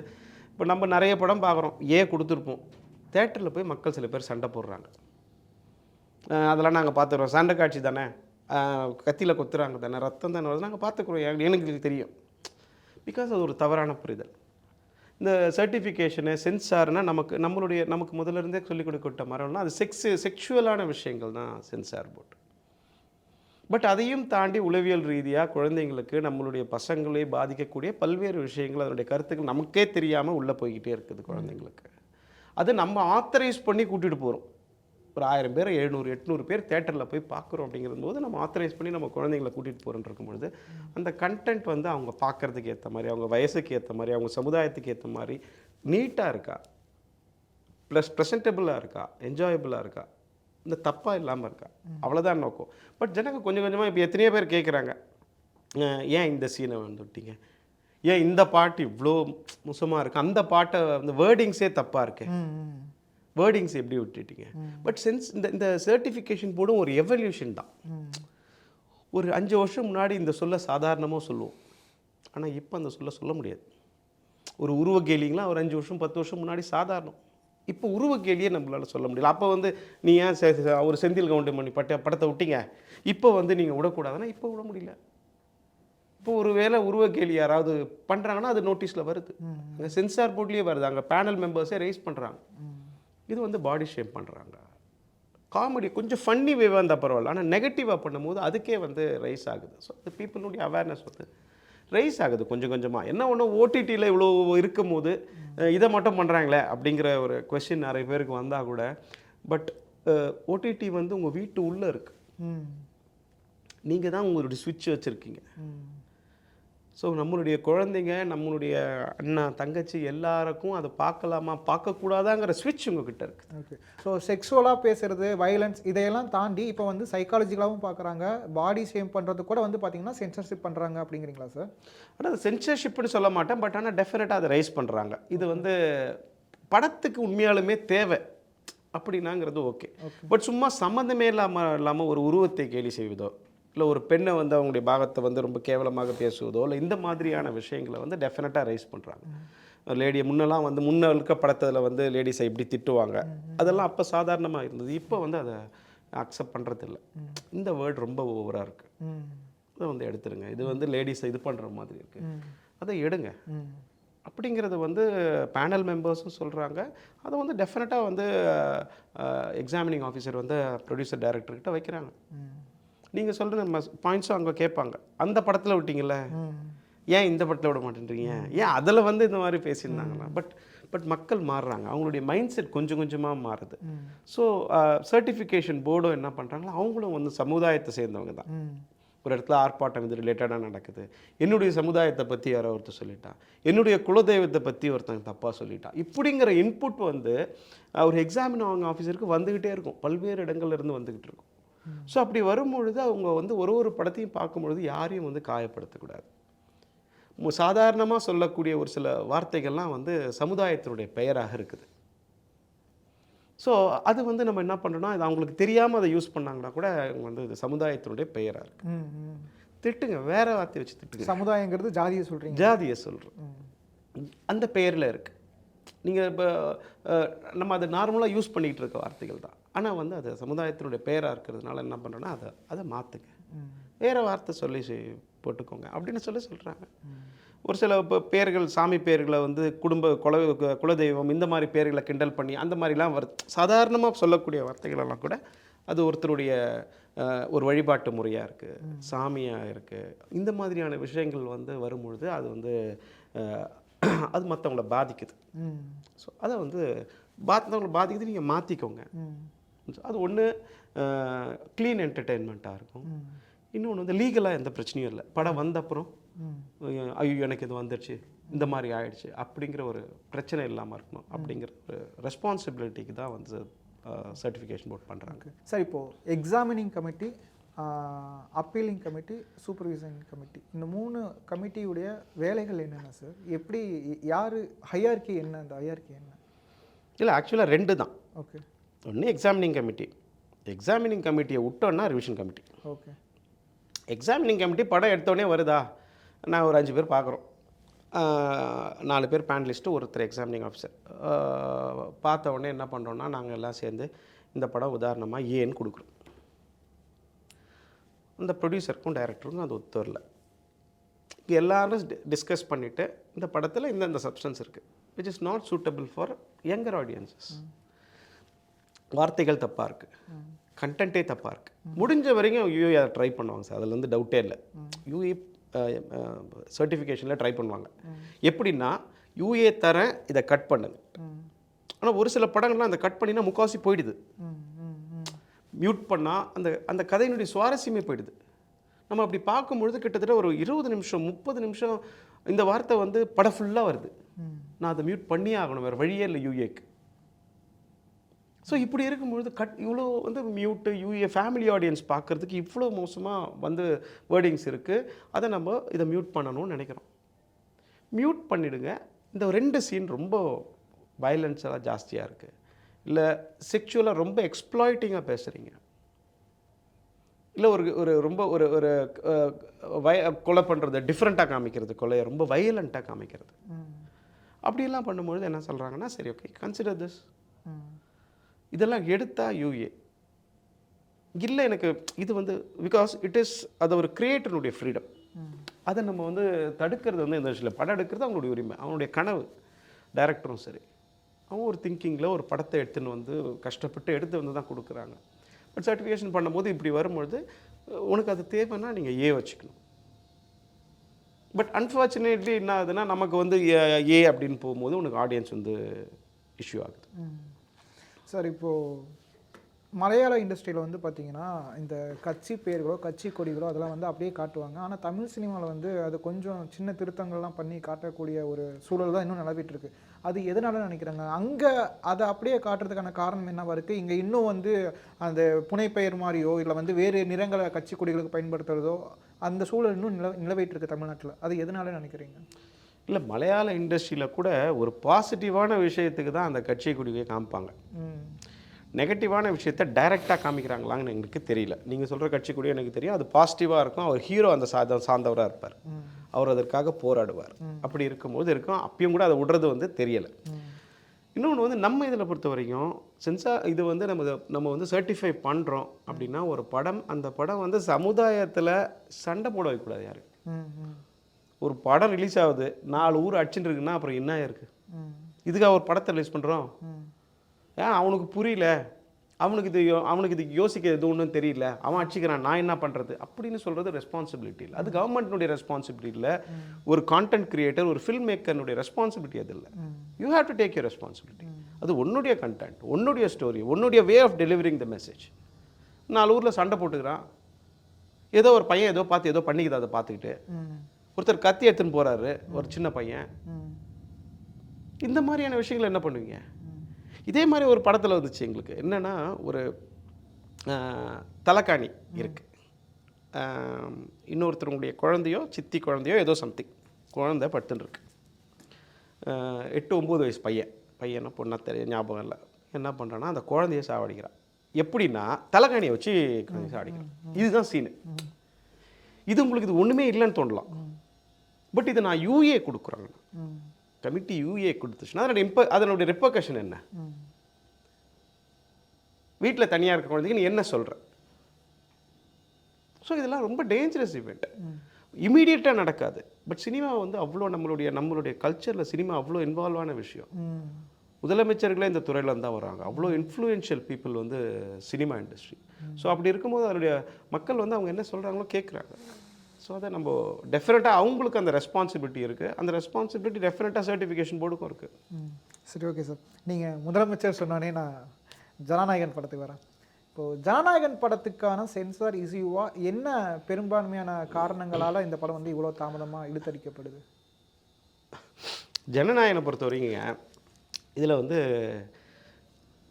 இப்போ நம்ம நிறைய படம் பார்க்குறோம், கொடுத்துருப்போம், தேட்டரில் போய் மக்கள் சில பேர் சண்டை போடுறாங்க. அதெல்லாம் நாங்கள் பார்த்துக்குறோம், சண்டை காட்சி தானே, கத்தியில் கொத்துறாங்க தானே, ரத்தம் தானே வருது, நாங்கள் பார்த்துக்குறோம், எனக்கு தெரியும். பிகாஸ் அது ஒரு தவறான புரிதல். இந்த சர்டிஃபிகேஷனு சென்சார்னால் நமக்கு முதல்ல இருந்தே சொல்லிக் கொடுக்கப்பட்ட மரம்னா அது செக்ஷுவலான விஷயங்கள் தான் சென்சார் போர்டு. பட் அதையும் தாண்டி உளவியல் ரீதியாக குழந்தைங்களுக்கு நம்மளுடைய பசங்களே பாதிக்கக்கூடிய பல்வேறு விஷயங்கள் அதனுடைய கருத்துக்கள் நமக்கே தெரியாமல் உள்ளே போய்கிட்டே இருக்குது குழந்தைங்களுக்கு. அது நம்ம ஆத்தரைஸ் பண்ணி கூட்டிகிட்டு போகிறோம். ஒரு 1000 பேர் 700 800 பேர் தேட்டரில் போய் பார்க்குறோம் அப்படிங்கிற போது நம்ம ஆத்தரைஸ் பண்ணி நம்ம குழந்தைங்களை கூட்டிகிட்டு போகிறோன்னு இருக்கும்பொழுது அந்த கண்டென்ட் வந்து அவங்க பார்க்குறதுக்கு ஏற்ற மாதிரி, அவங்க வயசுக்கு ஏற்ற மாதிரி, அவங்க சமுதாயத்துக்கு ஏற்ற மாதிரி நீட்டாக இருக்கா, ப்ளஸ் ப்ரெசன்டபுளாக இருக்கா, என்ஜாயபுளாக இருக்கா, இந்த தப்பாக இல்லாமல் இருக்கா, அவ்வளோதான் நோக்கம். பட் ஜனங்க கொஞ்சம் கொஞ்சமாக இப்போ எத்தனையோ பேர் கேட்குறாங்க, ஏன் இந்த சீனை வந்துவிட்டீங்க, ஏன் இந்த பாட்டு இவ்வளோ மோசமாக இருக்குது, அந்த பாட்டை அந்த வேர்டிங்ஸே தப்பாக இருக்கு, வேர்டிங்ஸ் எப்படி விட்டுட்டீங்க. பட் இந்த சர்டிஃபிகேஷன் போர்டும் ஒரு எவல்யூஷன் தான். ஒரு 5 வருஷம் முன்னாடி இந்த சொல்ல சாதாரணமாக சொல்லுவோம், ஆனால் இப்போ அந்த சொல்ல முடியாது. ஒரு உருவகேலிங்களாம் ஒரு 5 வருஷம் 10 வருஷம் முன்னாடி சாதாரணம், இப்போ உருவகேலியே நம்மளால் சொல்ல முடியல. அப்போ வந்து நீ ஏன் ஒரு செந்தில் கவுண்டமணி படத்தை விட்டீங்க, இப்போ வந்து நீங்கள் விடக்கூடாதுன்னா இப்போ விட முடியல. இப்போ ஒரு வேளை உருவகேலி யாராவது பண்ணுறாங்கன்னா அது நோட்டீஸில் வருது, அங்கே சென்சார் போர்ட்லேயே வருது, அங்கே பேனல் மெம்பர்ஸே ரைஸ் பண்ணுறாங்க. இது வந்து பாடி ஷேம் பண்ணுறாங்க. காமெடி கொஞ்சம் ஃபன்னி வேவாக இருந்தால் பரவாயில்ல, ஆனால் நெகட்டிவாக பண்ணும்போது அதுக்கே வந்து ரைஸ் ஆகுது. ஸோ அந்த பீப்புளுடைய அவேர்னஸ் வந்து ரைஸ் ஆகுது கொஞ்சம் கொஞ்சமாக. என்ன ஒன்று ஓடிடியில் இவ்வளோ இருக்கும் போது இதை மட்டும் பண்ணுறாங்களே அப்படிங்கிற ஒரு கொஸ்டின் நிறைய பேருக்கு வந்தால் கூட, பட் ஓடிடி வந்து உங்கள் வீட்டு உள்ளே இருக்குது, நீங்கள் தான் உங்களுடைய சுவிட்ச் வச்சுருக்கீங்க. ஸோ நம்மளுடைய குழந்தைங்க, நம்மளுடைய அண்ணா தங்கச்சி எல்லாருக்கும் அதை பார்க்கலாமா பார்க்கக்கூடாதாங்கிற ஸ்விட்ச் உங்ககிட்ட இருக்குது. ஓகே. ஸோ செக்ஸுவலாக பேசுகிறது, வயலன்ஸ் இதையெல்லாம் தாண்டி இப்போ வந்து சைக்காலஜிக்கலாகவும் பார்க்குறாங்க, பாடி ஷேம் பண்ணுறது கூட வந்து பார்த்திங்கன்னா சென்சர்ஷிப் பண்ணுறாங்க அப்படிங்கிறீங்களா சார்? ஆனால் அது சென்சர்ஷிப்னு சொல்ல மாட்டேன், பட் ஆனால் டெஃபினட்டாக அதை ரைஸ் பண்ணுறாங்க. இது வந்து படத்துக்கு உண்மையாலுமே தேவை அப்படின்னாங்கிறது ஓகே. பட் சும்மா சம்மந்தமே இல்லாமல் ஒரு உருவத்தை கேலி செய்வதோ, இல்லை ஒரு பெண்ணை வந்து அவங்களுடைய பாகத்தை வந்து ரொம்ப கேவலமாக பேசுவதோ, இல்லை இந்த மாதிரியான விஷயங்களை வந்து டெஃபினட்டாக ரைஸ் பண்ணுறாங்க. லேடியை முன்னெல்லாம் வந்து முன்ன இருக்க படத்தில் வந்து லேடிஸை இப்படி திட்டுவாங்க, அதெல்லாம் அப்போ சாதாரணமாக இருந்தது. இப்போ வந்து அதை அக்செப்ட் பண்ணுறதில்ல. இந்த வேர்ட் ரொம்ப ஓவராக இருக்குது, அதை வந்து எடுத்துருங்க, இது வந்து லேடிஸை இது பண்ணுற மாதிரி இருக்குது, அதை எடுங்க அப்படிங்கிறது வந்து பேனல் மெம்பர்ஸும் சொல்கிறாங்க. அதை வந்து டெஃபினட்டாக வந்து எக்ஸாமினிங் ஆஃபீஸர் வந்து ப்ரொடியூசர் டைரக்டர்கிட்ட வைக்கிறாங்க. நீங்கள் சொல்கிற நம்ம பாயிண்ட்ஸும் அங்கே கேட்பாங்க, அந்த படத்தில் விட்டீங்கள்ல, ஏன் இந்த படத்தில் விட மாட்டேன்றீங்க, ஏன் அதில் வந்து இந்த மாதிரி பேசியிருந்தாங்கன்னா. பட் மக்கள் மாறுறாங்க, அவங்களுடைய மைண்ட் செட் கொஞ்சம் கொஞ்சமாக மாறுது. ஸோ சர்டிஃபிகேஷன் போர்டும் என்ன பண்ணுறாங்களோ அவங்களும் வந்து சமுதாயத்தை சேர்ந்தவங்க தான். ஒரு இடத்துல ஆர்ப்பாட்டம் இது ரிலேட்டடாக நடக்குது, என்னுடைய சமுதாயத்தை பற்றி யாரோ ஒருத்தர் சொல்லிட்டான், என்னுடைய குலதெய்வத்தை பற்றி ஒருத்தங்க தப்பாக சொல்லிட்டான், இப்படிங்கிற இன்புட் வந்து ஒரு எக்ஸாமின் அவங்க ஆஃபீஸருக்கு வந்துக்கிட்டே இருக்கும், பல்வேறு இடங்கள்ல இருந்து வந்துக்கிட்டு இருக்கும். ஸோ அப்படி வரும்பொழுது அவங்க வந்து ஒரு படத்தையும் பார்க்கும்பொழுது யாரையும் வந்து காயப்படுத்தக்கூடாது. சாதாரணமாக சொல்லக்கூடிய ஒரு சில வார்த்தைகள்லாம் வந்து சமுதாயத்தினுடைய பெயராக இருக்குது. ஸோ அது வந்து நம்ம என்ன பண்ணுறோம்னா, அது அவங்களுக்கு தெரியாமல் அதை யூஸ் பண்ணாங்கன்னா கூட அவங்க வந்து இது சமுதாயத்தினுடைய பெயராக இருக்குது. திட்டுங்க, வேற வார்த்தை வச்சு திட்டுங்க. சமுதாயங்கிறது ஜாதியை சொல்கிறீங்க? ஜாதியை சொல்கிறோம், அந்த பெயரில் இருக்குது. நீங்கள் இப்போ நம்ம அதை நார்மலாக யூஸ் பண்ணிக்கிட்டு இருக்க வார்த்தைகள் தான், ஆனால் வந்து அது சமுதாயத்தினுடைய பெயராக இருக்கிறதுனால என்ன பண்ணுறோன்னா அதை மாற்றுங்க, வேறு வார்த்தை சொல்லி போட்டுக்கோங்க அப்படின்னு சொல்கிறாங்க. ஒரு சில இப்போ பேர்கள், சாமி பேர்களை வந்து குலதெய்வம் இந்த மாதிரி பேர்களை கிண்டல் பண்ணி அந்த மாதிரிலாம் வருது. சாதாரணமாக சொல்லக்கூடிய வார்த்தைகளெல்லாம் கூட அது ஒருத்தருடைய ஒரு வழிபாட்டு முறையாக இருக்குது, சாமியாக இருக்குது. இந்த மாதிரியான விஷயங்கள் வந்து வரும்பொழுது அது வந்து அது மற்றவங்கள பாதிக்குது. ஸோ அதை வந்து மற்றவங்களை பாதிக்குது, நீங்கள் மாற்றிக்கோங்க. அது ஒன்று க்ளீன் என்டர்டெயின்மெண்ட்டாக இருக்கும். இன்னொன்று வந்து லீகலாக எந்த பிரச்சனையும் இல்லை. படம் வந்த அப்புறம் ஐயோ எனக்கு இது வந்துடுச்சு, இந்த மாதிரி ஆயிடுச்சு அப்படிங்கிற ஒரு பிரச்சனை இல்லாமல் இருக்கணும். அப்படிங்கிற ஒரு ரெஸ்பான்சிபிலிட்டிக்கு தான் வந்து சர்டிஃபிகேஷன் போர்ட் பண்ணுறாங்க. சார், இப்போது examining committee, appealing committee, supervising committee, இந்த 3 கமிட்டியுடைய வேலைகள் என்னென்ன சார்? எப்படி, யார் ஹையார்கி என்ன, அந்த ஹையார்கி என்ன? இல்லை, ஆக்சுவலாக 2 தான். ஓகே. ஒன்று எக்ஸாமினிங் கமிட்டி. எக்ஸாமினிங் கமிட்டியை விட்டோன்னா revision committee. Okay. Examining committee படம் எடுத்தோடனே வருதா, நான் ஒரு 5 பேர் பார்க்குறோம், 4 பேர் பேனலிஸ்ட்டு, ஒருத்தர் எக்ஸாமினிங் ஆஃபீஸர். பார்த்த உடனே என்ன பண்ணுறோன்னா, நாங்கள் எல்லாம் சேர்ந்து இந்த படம் உதாரணமாக ஏன்னு கொடுக்குறோம். அந்த ப்ரொடியூசருக்கும் டைரக்டருக்கும் அது ஒத்து வரல. எல்லோரும் டிஸ்கஸ் பண்ணிவிட்டு இந்த படத்தில் இந்த சப்ஸ்டன்ஸ் இருக்குது which is not suitable for younger audiences. வார்த்தைகள் தப்பாக இருக்குது, கண்டென்ட்டே தப்பாக இருக்குது. முடிஞ்ச வரைக்கும் யூஏ அதை ட்ரை பண்ணுவாங்க சார், அதில் வந்து டவுட்டே இல்லை. யூஏ சர்டிஃபிகேஷனில் ட்ரை பண்ணுவாங்க. எப்படின்னா, யூஏ தரேன், இதை கட் பண்ணுங்க. ஆனால் ஒரு சில படங்கள்லாம் அந்த கட் பண்ணினா முக்கால்வாசி போயிடுது. மியூட் பண்ணால் அந்த கதையினுடைய சுவாரஸ்யமே போயிடுது. நம்ம அப்படி பார்க்கும்பொழுது கிட்டத்தட்ட ஒரு 20 நிமிஷம் 30 நிமிஷம் இந்த வார்த்தை வந்து படம் ஃபுல்லாக வருது. நான் அதை மியூட் பண்ணியே ஆகணும், வேறு வழியே இல்லை யூஏக்கு. ஸோ இப்படி இருக்கும்பொழுது இவ்வளோ வந்து மியூட்டு யூஏ ஃபேமிலி ஆடியன்ஸ் பார்க்குறதுக்கு இவ்வளோ மோசமாக வந்து வேர்டிங்ஸ் இருக்குது. அதை நம்ம இதை மியூட் பண்ணணும்னு நினைக்கிறோம். மியூட் பண்ணிவிடுங்க. இந்த 2 சீன் ரொம்ப வயலன்ஸாக ஜாஸ்தியாக இருக்குது, இல்லை செக்ஷுவலாக ரொம்ப எக்ஸ்ப்ளாய்ட்டிங்காக பேசுகிறீங்க, இல்லை ஒரு ரொம்ப ஒரு கொலை பண்ணுறது டிஃப்ரெண்ட்டாக காமிக்கிறது, கொலையை ரொம்ப வயலண்ட்டாக காமிக்கிறது, அப்படியெல்லாம் பண்ணும்பொழுது என்ன சொல்கிறாங்கன்னா, சரி ஓகே கன்சிடர் திஸ், இதெல்லாம் எடுத்தா யூஏ இல்லை. எனக்கு இது வந்து பிகாஸ் இட் இஸ் அது ஒரு கிரியேட்டருடைய ஃப்ரீடம். அதை நம்ம வந்து தடுக்கிறது வந்து இந்த விஷயத்தில் படம் எடுக்கிறது அவங்களுடைய உரிமை, அவனுடைய கனவு. டைரக்டரும் சரி, அவங்க ஒரு திங்கிங்கில் ஒரு படத்தை எடுத்துன்னு வந்து கஷ்டப்பட்டு எடுத்து வந்து தான் கொடுக்குறாங்க. பட் சர்டிஃபிகேஷன் பண்ணும்போது இப்படி வரும்பொழுது உனக்கு அது தேவைன்னா நீங்கள் ஏ வச்சுக்கணும். பட் அன்ஃபார்ச்சுனேட்லி என்ன ஆகுதுன்னா, நமக்கு வந்து ஏ அப்படின்னு போகும்போது உனக்கு ஆடியன்ஸ் வந்து இஷ்யூ ஆகுது. சார், இப்போது மலையாள இண்டஸ்ட்ரியில் வந்து பார்த்திங்கன்னா, இந்த கட்சி பேர்களோ கட்சி கொடிகளோ அதெல்லாம் வந்து அப்படியே காட்டுவாங்க. ஆனால் தமிழ் சினிமாவில் வந்து அது கொஞ்சம் சின்ன திருத்தங்கள்லாம் பண்ணி காட்டக்கூடிய ஒரு சூழல் தான் இன்னும் நிலவிட்டு இருக்கு. அது எதனால நினைக்கிறாங்க? அங்கே அதை அப்படியே காட்டுறதுக்கான காரணம் என்னவா இருக்குது? இங்கே இன்னும் வந்து அந்த புனைப்பெயர் மாதிரியோ இல்லை வந்து வேறு நிறங்களை கட்சி கொடிகளுக்கு பயன்படுத்துகிறதோ அந்த சூழல் இன்னும் நிலவிட்டு இருக்கு தமிழ்நாட்டில். அது எதனால நினைக்கிறீங்க? இல்லை, மலையாள இண்டஸ்ட்ரியில் கூட ஒரு பாசிட்டிவான விஷயத்துக்கு தான் அந்த கட்சி கொடியை காமிப்பாங்க. நெகட்டிவான விஷயத்தை டைரெக்டாக காமிக்கிறாங்களான்னு எங்களுக்கு தெரியல. நீங்கள் சொல்கிற கட்சி கூட எனக்கு தெரியும், அது பாசிட்டிவாக இருக்கும். அவர் ஹீரோ அந்த சார்ந்தவராக இருப்பார், அவர் அதற்காக போராடுவார். அப்படி இருக்கும்போது இருக்கும், அப்பயும் கூட அதை விடுறது வந்து தெரியலை. இன்னொன்று வந்து நம்ம இதில் பொறுத்த வரைக்கும் இது வந்து நம்ம வந்து சர்டிஃபை பண்ணுறோம் அப்படின்னா ஒரு படம், அந்த படம் வந்து சமுதாயத்தில் சண்டை போட வைக்கக்கூடாது யாரு. ஒரு படம் ரிலீஸ் ஆகுது, 4 ஊர் அடிச்சுட்டு இருக்குன்னா அப்புறம் என்ன இருக்குது? இதுக்காக ஒரு படத்தை ரிலீஸ் பண்ணுறோம். ஏன் அவனுக்கு புரியல, அவனுக்கு இது யோசிக்க எதுவும் ஒன்றும் தெரியல, அவன் அடிச்சுக்கிறான், நான் என்ன பண்ணுறது அப்படின்னு சொல்கிறது ரெஸ்பான்சிபிலிட்டி இல்லை. அது கவர்மெண்ட்னுடைய ரெஸ்பான்சிபிலிட்டி இல்லை, ஒரு கான்டென்ட் கிரியேட்டர், ஒரு ஃபில்ம் மேக்கர்னுடைய ரெஸ்பான்சிபிலிட்டி அது இல்லை. You have to take your responsibility. அது உன்னுடைய கண்டென்ட், உன்னுடைய ஸ்டோரி, உன்னுடைய way of delivering the message. 4 ஊரில் சண்டை போட்டுக்கிறான், ஏதோ ஒரு பையன் ஏதோ பார்த்து ஏதோ பண்ணிக்குது, அதை பார்த்துக்கிட்டு ஒருத்தர் கத்தி எடுத்துன்னு போகிறாரு, ஒரு சின்ன பையன். இந்த மாதிரியான விஷயங்கள் என்ன பண்ணுவீங்க? இதே மாதிரி ஒரு படத்தில் வந்துச்சு எங்களுக்கு. என்னென்னா, ஒரு தலைக்காணி இருக்குது, இன்னொருத்தருடைய குழந்தையோ சித்தி குழந்தையோ ஏதோ சம்திங் குழந்தை படுத்துன்னு இருக்கு. 8-9 வயசு பையனை பொண்ணா தெரிய ஞாபகம் இல்லை. என்ன பண்ணுறான்னா, அந்த குழந்தைய சாவடிக்கிறான். எப்படின்னா, தலைக்காணியை வச்சு குழந்தைய சாவடிக்கிறான். இதுதான் சீனு. இது உங்களுக்கு இது ஒன்றுமே இல்லைன்னு தோணலாம். பட் இதை நான் யூஏ கொடுக்குறேன், கமிட்டி யூஏ கொடுத்துச்சுன்னா அதனுடைய ரெப்பர்கஷன் என்ன? வீட்டில் தனியாக இருக்க குழந்தைக்கு நீ என்ன சொல்கிற? ஸோ இதெல்லாம் ரொம்ப டேஞ்சரஸ் ஈவெண்ட். இமீடியட்டாக நடக்காது. பட் சினிமா வந்து அவ்வளோ நம்மளுடைய கல்ச்சரில் சினிமா அவ்வளோ இன்வால்வான விஷயம். முதலமைச்சர்களே இந்த துறையில் தான் வராங்க. அவ்வளோ இன்ஃப்ளூயன்ஷியல் பீப்புள் வந்து சினிமா இண்டஸ்ட்ரி. ஸோ அப்படி இருக்கும்போது அதனுடைய மக்கள் வந்து அவங்க என்ன சொல்கிறாங்களோ கேட்குறாங்க. ஸோ அதை நம்ம டெஃபினட்டாக அவங்களுக்கு அந்த ரெஸ்பான்சிபிலிட்டி இருக்குது. அந்த ரெஸ்பான்சிபிலிட்டி டெஃபினட்டாக சர்டிஃபிகேஷன் போர்டுக்கும் இருக்குது. சரி, ஓகே சார். நீங்கள் முதலமைச்சர் சொன்னோன்னே நான் ஜனநாயகன் படத்துக்கு வரேன். இப்போது ஜனநாயகன் படத்துக்கான சென்சார் இஷ்யூவாக என்ன பெரும்பான்மையான காரணங்களால் இந்த படம் வந்து இவ்வளோ தாமதமாக இழுத்தடிக்கப்படுது? ஜனநாயகனை பொறுத்த வரைக்குங்க, இதில் வந்து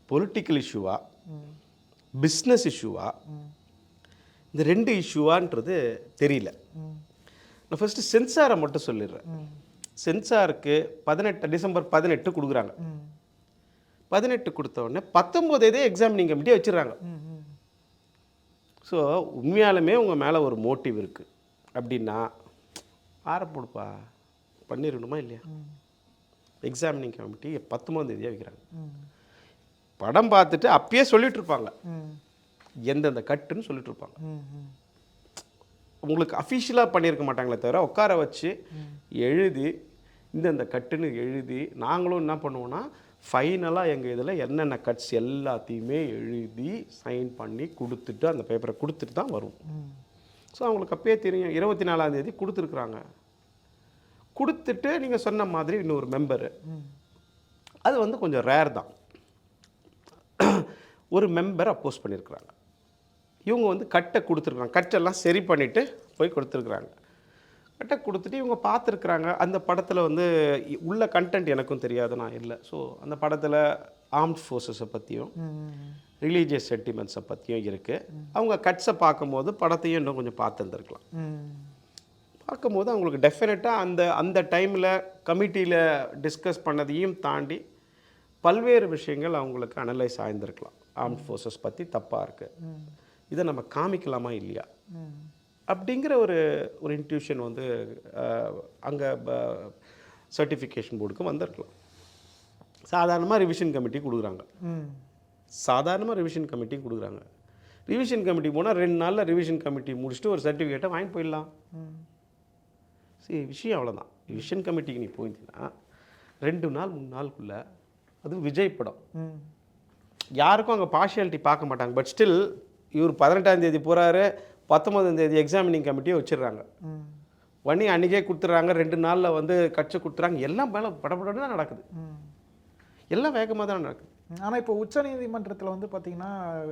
பொலிட்டிக்கல் இஷ்யூவா, பிஸ்னஸ் இஷ்யூவா, இந்த 2 இஷ்யூவான்றது தெரியல. நான் ஃபஸ்ட்டு சென்சாரை மட்டும் சொல்லிடுறேன். சென்சாருக்கு டிசம்பர் 18 கொடுக்குறாங்க. 18 கொடுத்த உடனே 19 எக்ஸாமினிங் கமிட்டியை வச்சிடறாங்க. ஸோ உண்மையாலுமே உங்கள் மேலே ஒரு மோட்டிவ் இருக்குது அப்படின்னா ஆரப்படுப்பா பண்ணிடணுமா இல்லையா? எக்ஸாமினிங் கமிட்டி 19 வைக்கிறாங்க. படம் பார்த்துட்டு அப்பயே சொல்லிட்டு இருப்பாங்க, எந்தெந்த கட்டுன்னு சொல்லிட்டு இருப்பாங்க. உங்களுக்கு அஃபிஷியலாக பண்ணியிருக்க மாட்டாங்களே தவிர உட்கார வச்சு எழுதி இந்தந்த கட்டுன்னு எழுதி, நாங்களும் என்ன பண்ணுவோன்னா ஃபைனலாக எங்கள் இதில் என்னென்ன கட்ஸ் எல்லாத்தையுமே எழுதி சைன் பண்ணி கொடுத்துட்டு அந்த பேப்பரை கொடுத்துட்டு தான் வரும். ஸோ அவங்களுக்கு அப்பயே தெரியும் 24ஆம் தேதி கொடுத்துருக்குறாங்க. கொடுத்துட்டு நீங்கள் சொன்ன மாதிரி இன்னொரு மெம்பரு, அது வந்து கொஞ்சம் ரேர் தான், ஒரு மெம்பர் அப்போஸ் பண்ணியிருக்கிறாங்க. இவங்க வந்து கட்டை கொடுத்துருக்குறாங்க, கட்டெல்லாம் சரி பண்ணிவிட்டு போய் கொடுத்துருக்குறாங்க. கட்டை கொடுத்துட்டு இவங்க பார்த்துருக்குறாங்க. அந்த படத்தில் வந்து உள்ள கண்டென்ட் எனக்கும் தெரியாது, நான் இல்லை. ஸோ அந்த படத்தில் ஆர்ம்ட் ஃபோர்ஸஸை பற்றியும் ரிலீஜியஸ் சென்டிமெண்ட்ஸை பற்றியும் இருக்குது. அவங்க கட்ஸை பார்க்கும்போது படத்தையும் இன்னும் கொஞ்சம் பார்த்துருந்துருக்கலாம். பார்க்கும்போது அவங்களுக்கு டெஃபினட்டாக அந்த டைமில் கமிட்டியில் டிஸ்கஸ் பண்ணதையும் தாண்டி பல்வேறு விஷயங்கள் அவங்களுக்கு அனலைஸ் ஆகியிருந்திருக்கலாம். ஆர்ம்ட் ஃபோர்ஸஸ் பற்றி தப்பாக இருக்குது, இதை நம்ம காமிக்கலாமா இல்லையா அப்படிங்கிற ஒரு இன்ட்யூஷன் வந்து அங்கே சர்டிஃபிகேஷன் போர்டுக்கு வந்திருக்கலாம். சாதாரணமாக ரிவிஷன் கமிட்டி கொடுக்குறாங்க. ரிவிஷன் கமிட்டி போனால் 2 நாளில் ரிவிஷன் கமிட்டி முடிச்சுட்டு ஒரு சர்டிஃபிகேட்டை வாங்கிட்டு போயிடலாம். சரி, விஷயம் அவ்வளோதான். ரிவிஷன் கமிட்டிக்கு நீ போயிருந்தீங்கன்னா 2 நாள் 3 நாளுக்குள்ளே, அதுவும் விஜய் படம், யாருக்கும் அங்கே பார்ஷியாலிட்டி பார்க்க மாட்டாங்க. பட் ஸ்டில் இவர் 18ஆம் தேதி போகிறாரு, 19ஆம் தேதி எக்ஸாமினிங் கமிட்டியை வச்சிடுறாங்க. வண்டி அன்றைக்கே கொடுத்துட்றாங்க, 2 நாளில் வந்து கட்சி கொடுத்துறாங்க. எல்லாம் மேலே படப்படன்னு தான் நடக்குது, எல்லாம் வேகமாக தான் நடக்குது. ஆனால் இப்போ உச்சநீதிமன்றத்தில் வந்து பார்த்திங்கன்னா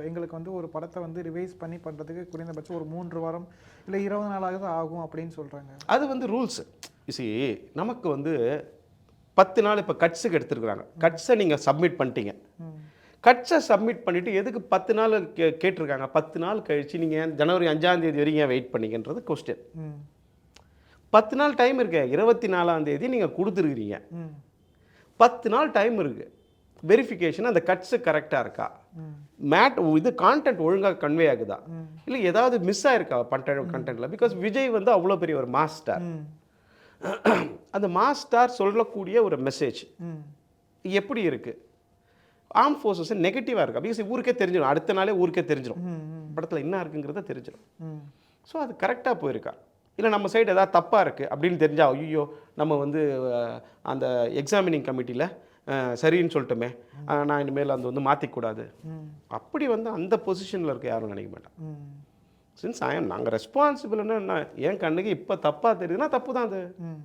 எங்களுக்கு வந்து ஒரு படத்தை வந்து ரிவைஸ் பண்ணி பண்ணுறதுக்கு குறைந்தபட்சம் ஒரு 3 வாரம் இல்லை 20 நாளாக ஆகும் அப்படின்னு சொல்கிறாங்க. அது வந்து ரூல்ஸ். நமக்கு வந்து 10 நாள் இப்போ கட்ஸுக்கு எடுத்துருக்குறாங்க. கட்ஸை நீங்கள் சப்மிட் பண்ணிட்டீங்க, கட்ஸை சப்மிட் பண்ணிவிட்டு எதுக்கு 10 நாள் கேட்டிருக்காங்க? 10 நாள் கழித்து நீங்கள் ஜனவரி 5ஆம் தேதி வரைக்கும் ஏன் வெயிட் பண்ணிங்கன்றது கொஸ்டின். 10 நாள் டைம் இருக்கு. 24ஆம் தேதி நீங்கள் கொடுத்துருக்கிறீங்க, 10 நாள் டைம் இருக்குது. வெரிஃபிகேஷன் அந்த கட்ஸு கரெக்டாக இருக்கா, இது கான்டென்ட் ஒழுங்காக கன்வே ஆகுதா, இல்லை ஏதாவது மிஸ் ஆயிருக்கா கண்டென்ட்டில்? பிகாஸ் விஜய் வந்து அவ்வளோ பெரிய ஒரு மாஸ்டர். அந்த மாஸ்டர் சொல்லக்கூடிய ஒரு மெசேஜ் எப்படி இருக்குது? ஆர்ம் ஃபோர்ஸஸ் நெகட்டிவாக இருக்கா? பிகாஸ் ஊருக்கே தெரிஞ்சிடும், அடுத்த நாளே ஊருக்கே தெரிஞ்சிடும் படத்தில் என்ன இருக்குங்கிறத தெரிஞ்சிடும். ஸோ அது கரெக்டாக போயிருக்கா, இல்லை நம்ம சைடு ஏதாவது தப்பாக இருக்குது அப்படின்னு தெரிஞ்சால் ஐயோ நம்ம வந்து அந்த எக்ஸாமினிங் கமிட்டியில் சரின்னு சொல்லட்டுமே, நான் இனிமேல் அந்த வந்து மாற்றிக்கூடாது. ம் அப்படி வந்து அந்த பொசிஷனில் இருக்க யாரும் நினைக்க மாட்டாங்க. ம் சின்ஸ் நாங்கள் ரெஸ்பான்சிபிள்னு என்ன, என் கண்ணுக்கு இப்போ தப்பாக தெரியுதுன்னா தப்பு தான் அது. ம்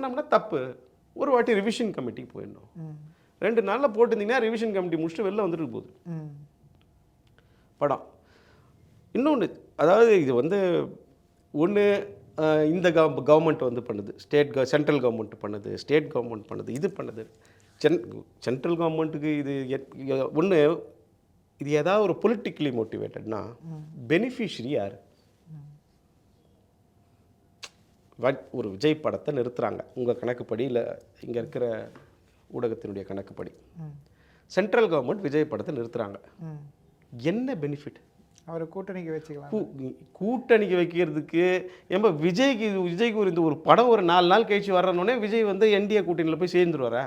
நம்மளா தப்பு. ஒரு வாட்டி ரிவிஷன் கமிட்டிக்கு போயிடணும். ம் 2 நாளில் போட்டிருந்தீங்கன்னா ரிவிஷன் கமிட்டி முடிச்சுட்டு வெளில வந்துட்டு போகுது ம் படம். இன்னொன்று, அதாவது இது வந்து ஒன்று இந்த கவர்மெண்ட் வந்து பண்ணுது, சென்ட்ரல் கவர்மெண்ட் பண்ணுது, ஸ்டேட் கவர்மெண்ட் பண்ணுது, இது பண்ணுது. சென்ட்ரல் கவர்மெண்ட்டுக்கு இது ஒன்று, இது ஏதாவது ஒரு பொலிட்டிக்கலி மோட்டிவேட்டட்னா பெனிஃபிஷரி யார்? ஒரு விஜய் படத்தை நிறுத்துகிறாங்க உங்கள் கணக்குப்படி, இல்லை இங்கே இருக்கிற ஊடகத்தினுடைய கணக்குப்படி. ம் சென்ட்ரல் கவர்மெண்ட் விஜய் படத்தை நிறுத்துகிறாங்க. ம் என்ன பெனிஃபிட்? அவரை கூட்டணிக்கு வச்சுக்கலாம். கூட்டணிக்கு வைக்கிறதுக்கு ஏன்பா விஜய்க்கு ஒரு இந்த ஒரு படம் ஒரு 4 நாள் கழிச்சு வர்றனோடனே விஜய் வந்து என்டிஏ கூட்டணியில் போய் சேர்ந்துருவாரா?